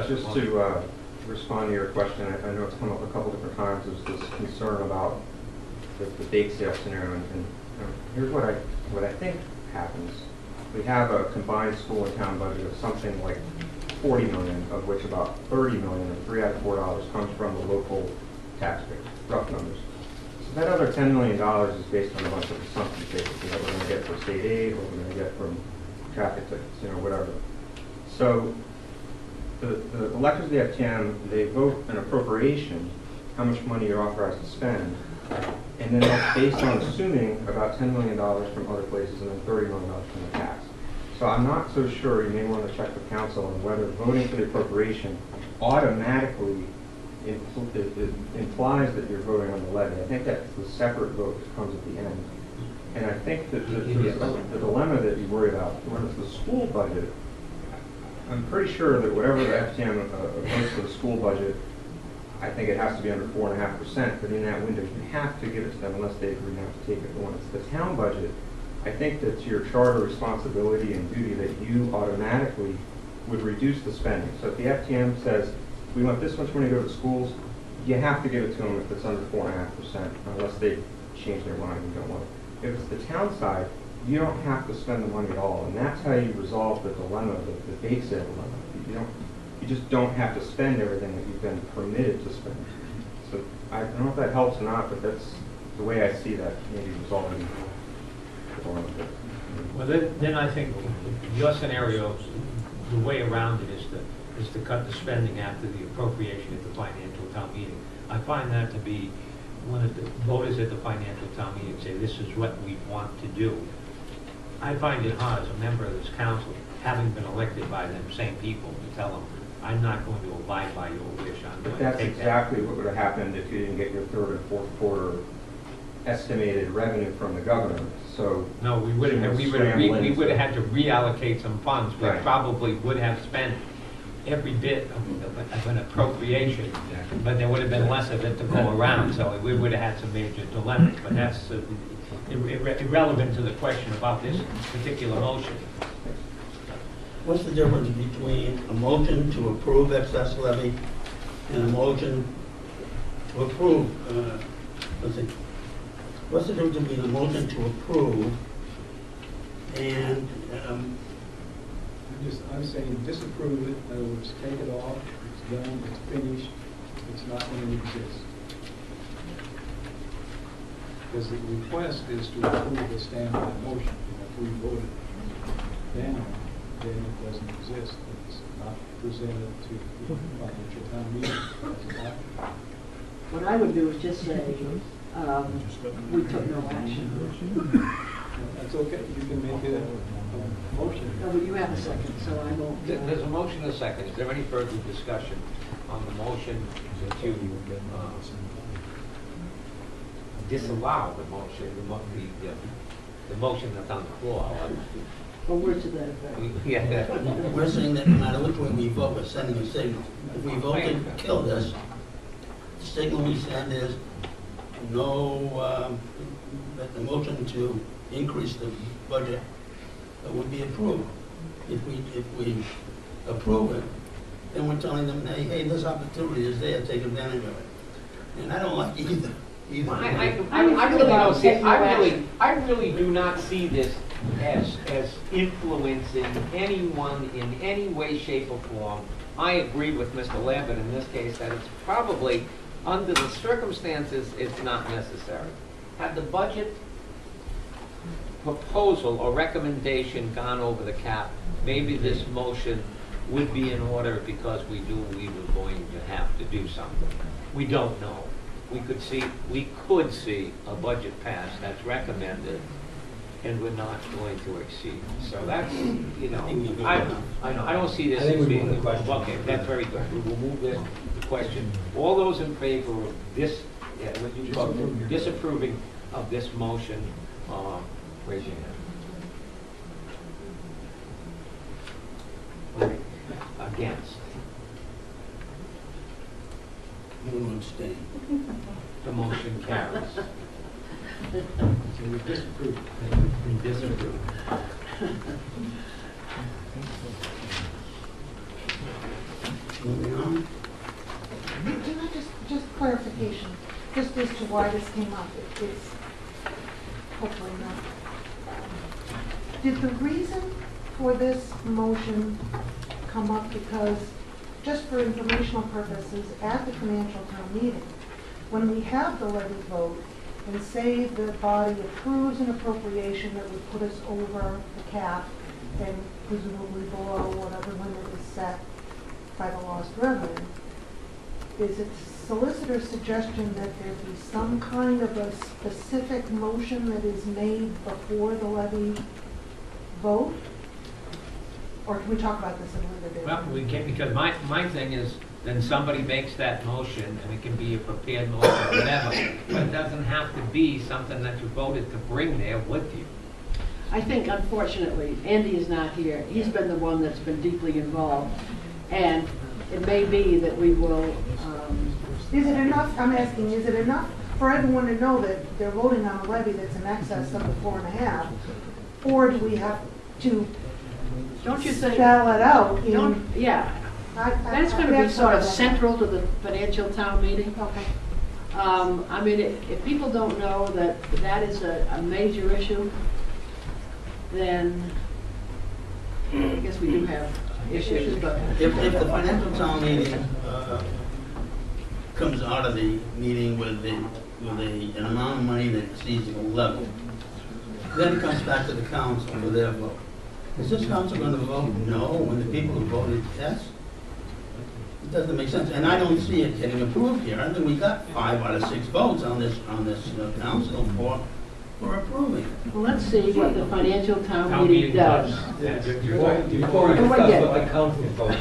just to respond to your question, I know it's come up a couple different times. There's this concern about the bake sale scenario, and here's what I think happens. We have a combined school and town budget of something like 40 million, of which about 30 million, or $3 out of $4, comes from the local taxpayers, rough numbers. So that other $10 million is based on a bunch of assumptions, basically, that we're going to get for state aid, or we're going to get from traffic tickets, whatever. So the electors of the FTM, they vote an appropriation, how much money you're authorized to spend, and then that's based on assuming about $10 million from other places and then $30 million from the tax. So I'm not so sure, you may want to check with council on whether voting for the appropriation automatically implies that you're voting on the levy. I think that's the separate vote that comes at the end. And I think that the dilemma that you worry about, when it's the school budget, I'm pretty sure that whatever the FTM votes for the school budget, I think it has to be under 4.5%, but in that window you have to give it to them unless they agree not to take it. But when it's the town budget, I think that's your charter responsibility and duty that you automatically would reduce the spending. So if the FTM says, we want this much money to go to schools, you have to give it to them if it's under 4.5%, unless they change their mind and don't want it. If it's the town side, you don't have to spend the money at all, and that's how you resolve the dilemma, the bake sale dilemma. You just don't have to spend everything that you've been permitted to spend. So I don't know if that helps or not, but that's the way I see that maybe resolving the dilemma. Well, then I think your scenario, the way around it is to cut the spending after the appropriation at the financial town meeting. I find that to be when the voters at the financial town meeting say this is what we want to do. I find it hard as a member of this council, having been elected by them same people, to tell them I'm not going to abide by your wish. But that's exactly what would have happened if you didn't get your third and fourth quarter estimated revenue from the governor. So no, we would have had to reallocate some funds. We probably would have spent every bit of an appropriation, but there would have been less of it to go around. So we would have had some major dilemmas. But that's irrelevant to the question about this particular motion. What's the difference between a motion to approve excess levy and a motion to approve, what's the difference between a motion to approve and I'm saying disapprove it, in other words, take it off, it's done, it's finished, it's not going to exist. Because the request is to approve the standby motion. If we vote it down, then it doesn't exist. It's not presented to the financial town meeting. What I would do is just say, we took no action. That's okay. You can make it a motion. No, but you have a second, so I won't. There's a motion and a second. Is there any further discussion on the motion to disallow the motion, the motion that's on the floor? Well, words to that effect. Yeah. we're saying that no matter which way we vote, we're sending a signal. If we vote to kill this, the signal we send is no, that the motion to increase the budget would be approved. If we approve it, then we're telling them, hey, this opportunity is there, take advantage of it. And I don't like either. I really don't see it. I really do not see this as influencing anyone in any way, shape, or form. I agree with Mr. Lambert in this case that it's probably, under the circumstances, it's not necessary. Had the budget proposal or recommendation gone over the cap, maybe this motion would be in order because we knew we were going to have to do something. We don't know. We could see a budget pass that's recommended and we're not going to exceed. So that's, I don't see this as being the question. Okay, that's very good. We will move this to question. All those in favor of this, what you call disapproving of this motion, raise your hand. Against. You will abstain. The motion carries. So we disapprove. We disapprove. as to why this came up. It's hopefully not. Did the reason for this motion come up because, just for informational purposes, at the financial town meeting, when we have the levy vote, and say the body approves an appropriation that would put us over the cap and presumably below whatever limit is set by the lost revenue, is it solicitor's suggestion that there be some kind of a specific motion that is made before the levy vote? Or can we talk about this in a later date? Well, we can't, because my thing is, then somebody makes that motion, and it can be a prepared motion or whatever, but it doesn't have to be something that you voted to bring there with you. I think unfortunately, Andy is not here. He's been the one that's been deeply involved. And it may be that we will, Is it enough, I'm asking, is it enough for everyone to know that they're voting on a levy that's in excess of the 4.5? Or do we have to don't you think, spell it out in? yeah, that's going to be sort of central to the financial town meeting. Okay. I mean, if people don't know that that is a major issue, then I guess we do have issues, but. If the financial town meeting comes out of the meeting with an amount of money that exceeds the level, then it comes back to the council for their vote. Is this council going to vote no when the people have voted yes? It doesn't make sense, and I don't see it getting approved here. I think we got 5 out of 6 votes on this council for approving it. Well, let's see what the financial town meeting does. Yeah. Before we Oh, discuss yeah. what the council votes.